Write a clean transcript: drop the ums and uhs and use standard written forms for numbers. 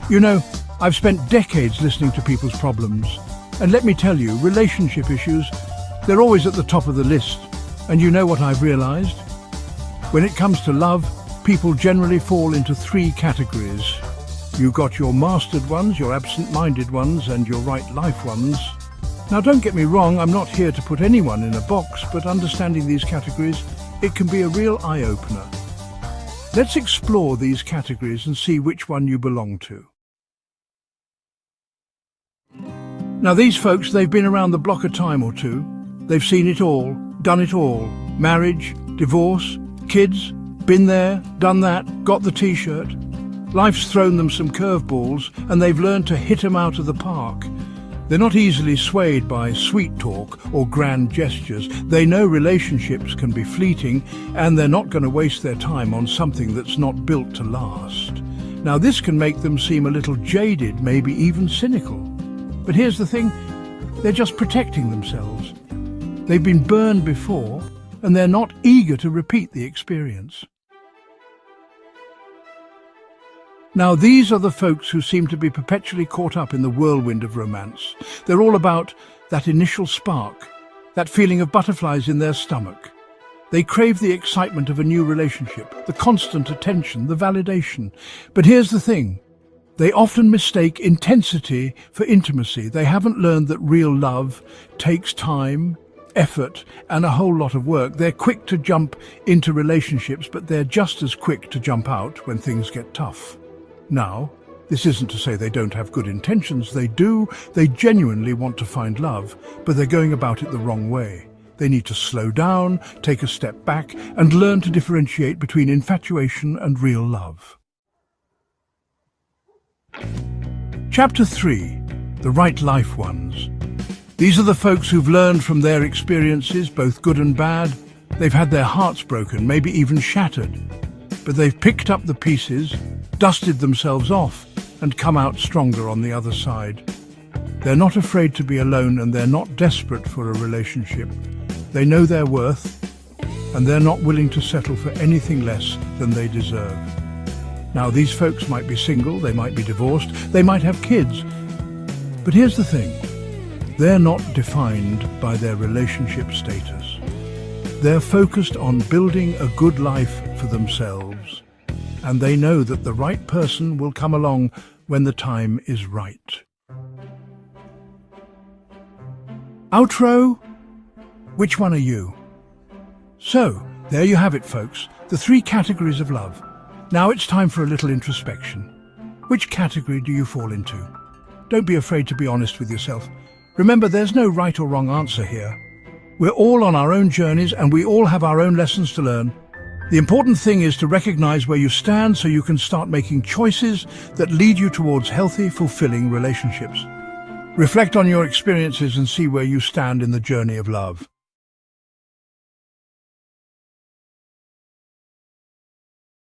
You know, I've spent decades listening to people's problems, and let me tell you, relationship issues, they're always at the top of the list. And you know what I've realized? When it comes to love, people generally fall into three categories. You've got your mastered ones, your absent-minded ones, and your right life ones. Now don't get me wrong, I'm not here to put anyone in a box, but understanding these categories, it can be a real eye-opener. Let's explore these categories and see which one you belong to. Now these folks, they've been around the block a time or two. They've seen it all, done it all. Marriage, divorce, kids, been there, done that, got the t-shirt. Life's thrown them some curveballs and they've learned to hit them out of the park. They're not easily swayed by sweet talk or grand gestures. They know relationships can be fleeting and they're not going to waste their time on something that's not built to last. Now this can make them seem a little jaded, maybe even cynical. But here's the thing, they're just protecting themselves. They've been burned before and they're not eager to repeat the experience. Now these are the folks who seem to be perpetually caught up in the whirlwind of romance. They're all about that initial spark, that feeling of butterflies in their stomach. They crave the excitement of a new relationship, the constant attention, the validation. But here's the thing, they often mistake intensity for intimacy. They haven't learned that real love takes time, effort, and a whole lot of work. They're quick to jump into relationships, but they're just as quick to jump out when things get tough. Now, this isn't to say they don't have good intentions. They do. They genuinely want to find love, but they're going about it the wrong way. They need to slow down, take a step back, and learn to differentiate between infatuation and real love. Chapter 3. The Right Life Ones. These are the folks who've learned from their experiences, both good and bad. They've had their hearts broken, maybe even shattered. But they've picked up the pieces, dusted themselves off, and come out stronger on the other side. They're not afraid to be alone and they're not desperate for a relationship. They know their worth, and they're not willing to settle for anything less than they deserve. Now, these folks might be single, they might be divorced, they might have kids. But here's the thing, they're not defined by their relationship status. They're focused on building a good life for themselves, and they know that the right person will come along when the time is right. Outro? Which one are you? So, there you have it, folks, the three categories of love. Now it's time for a little introspection. Which category do you fall into? Don't be afraid to be honest with yourself. Remember, there's no right or wrong answer here. We're all on our own journeys and we all have our own lessons to learn. The important thing is to recognize where you stand so you can start making choices that lead you towards healthy, fulfilling relationships. Reflect on your experiences and see where you stand in the journey of love.